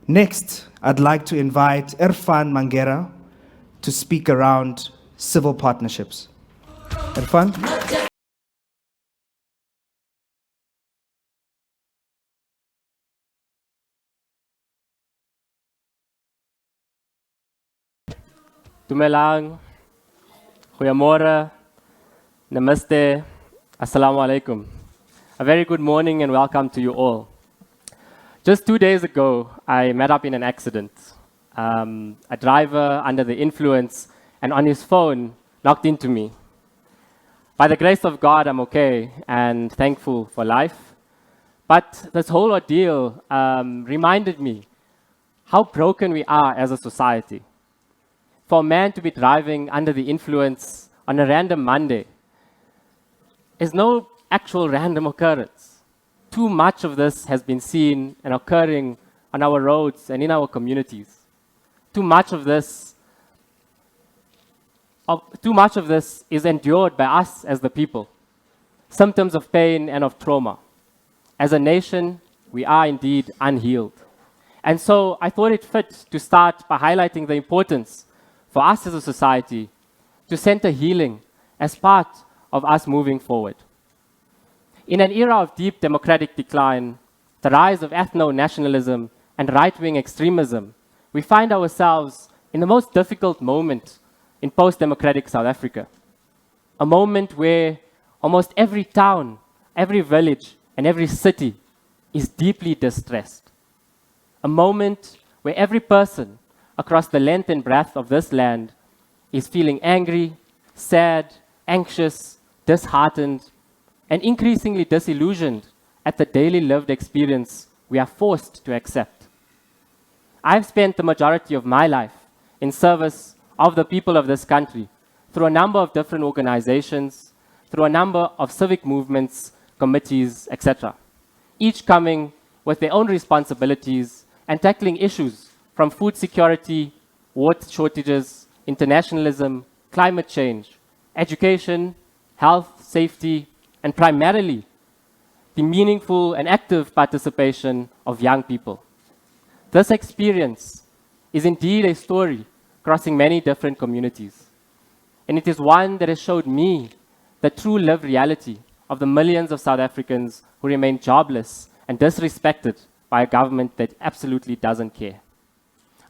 Next, I'd like to invite Irfaan Mangera to speak around civil partnerships. Irfaan? Dumelang, goeiemorgen, namaste, assalamu alaikum. A very good morning and welcome to you all. Just 2 days ago, I met up in an accident. A driver under the influence and on his phone knocked into me. By the grace of God, I'm okay and thankful for life. But this whole ordeal reminded me how broken we are as a society. For a man to be driving under the influence on a random Monday is no actual random occurrence. Too much of this has been seen and occurring on our roads and in our communities. Too much of this is endured by us as the people. Symptoms of pain and of trauma. As a nation, we are indeed unhealed. And so I thought it fit to start by highlighting the importance for us as a society to center healing as part of us moving forward. In an era of deep democratic decline, the rise of ethno-nationalism and right-wing extremism, we find ourselves in the most difficult moment in post-democratic South Africa. A moment where almost every town, every village, and every city is deeply distressed. A moment where every person across the length and breadth of this land is feeling angry, sad, anxious, disheartened, and increasingly disillusioned at the daily lived experience we are forced to accept. I've spent the majority of my life in service of the people of this country through a number of different organizations, through a number of civic movements, committees, etc. Each coming with their own responsibilities and tackling issues from food security, water shortages, internationalism, climate change, education, health, safety, and primarily the meaningful and active participation of young people. This experience is indeed a story crossing many different communities. And it is one that has showed me the true lived reality of the millions of South Africans who remain jobless and disrespected by a government that absolutely doesn't care.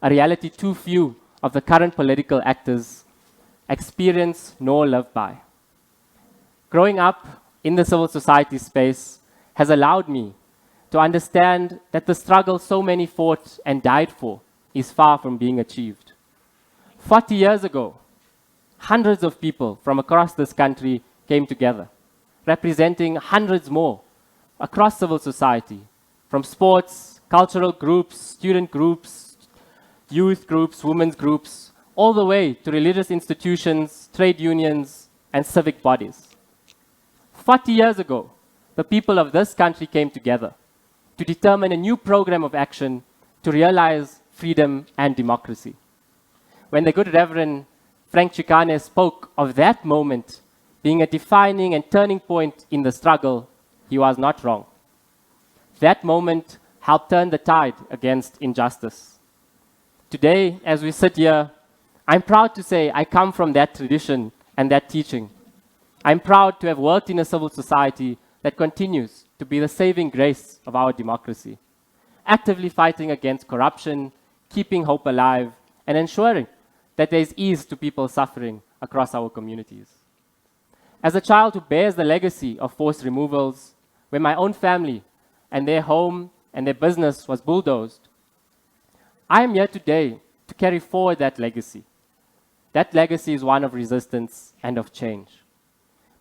A reality too few of the current political actors experience nor live by. Growing up in the civil society space has allowed me to understand that the struggle so many fought and died for is far from being achieved. 40 years ago, hundreds of people from across this country came together, representing hundreds more across civil society, from sports, cultural groups, student groups, youth groups, women's groups, all the way to religious institutions, trade unions, and civic bodies. 40 years ago, the people of this country came together to determine a new program of action to realize freedom and democracy. When the good Reverend Frank Chikane spoke of that moment being a defining and turning point in the struggle, he was not wrong. That moment helped turn the tide against injustice. Today, as we sit here, I'm proud to say I come from that tradition and that teaching. I'm proud to have worked in a civil society that continues to be the saving grace of our democracy, actively fighting against corruption, keeping hope alive, and ensuring that there is ease to people suffering across our communities. As a child who bears the legacy of forced removals, where my own family and their home and their business was bulldozed, I am here today to carry forward that legacy. That legacy is one of resistance and of change,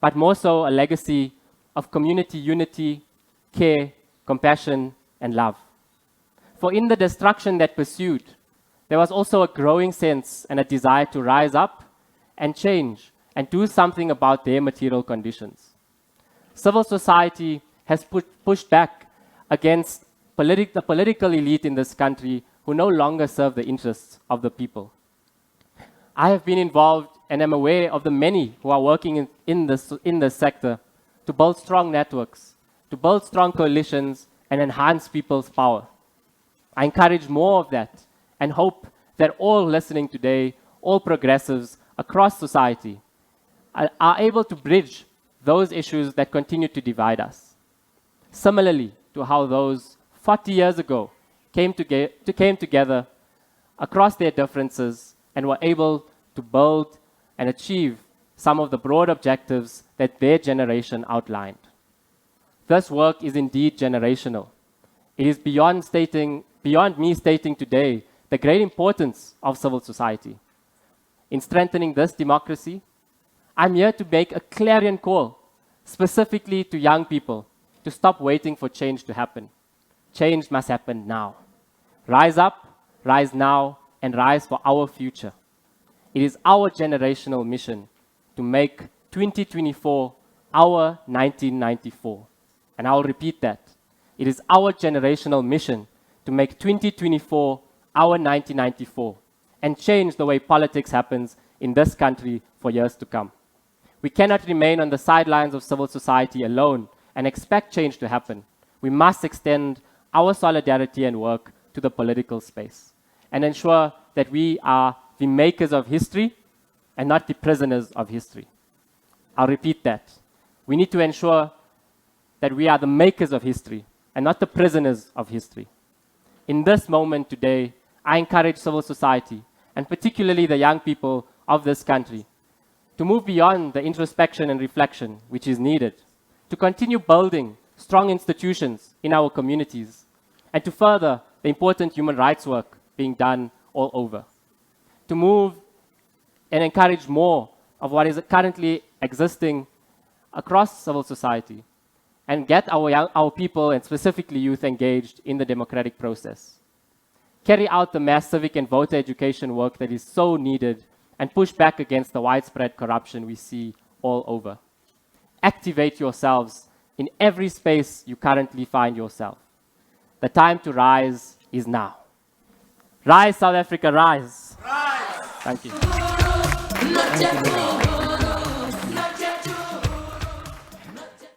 but more so a legacy of community unity, care, compassion, and love. For in the destruction that pursued, there was also a growing sense and a desire to rise up and change and do something about their material conditions. Civil society has pushed back against the political elite in this country who no longer serve the interests of the people. I have been involved and am aware of the many who are working in this sector to build strong networks, to build strong coalitions and enhance people's power. I encourage more of that and hope that all listening today, all progressives across society, are able to bridge those issues that continue to divide us. Similarly to how those 40 years ago came together across their differences and were able to build and achieve some of the broad objectives that their generation outlined. This work is indeed generational. It is beyond me stating today the great importance of civil society. In strengthening this democracy, I'm here to make a clarion call, specifically to young people, to stop waiting for change to happen. Change must happen now. Rise up, rise now, and rise for our future. It is our generational mission to make 2024 our 1994. And I'll repeat that. It is our generational mission to make 2024 our 1994 and change the way politics happens in this country for years to come. We cannot remain on the sidelines of civil society alone and expect change to happen. We must extend our solidarity and work to the political space and ensure that we are the makers of history and not the prisoners of history. I'll repeat that. We need to ensure that we are the makers of history and not the prisoners of history. In this moment today, I encourage civil society, and particularly the young people of this country, to move beyond the introspection and reflection which is needed, to continue building strong institutions in our communities, and to further the important human rights work being done all over, to move and encourage more of what is currently existing across civil society, and get our people, and specifically youth, engaged in the democratic process. Carry out the mass civic and voter education work that is so needed, and push back against the widespread corruption we see all over. Activate yourselves in every space you currently find yourself. The time to rise is now. Rise, South Africa, rise. Rise. Thank you.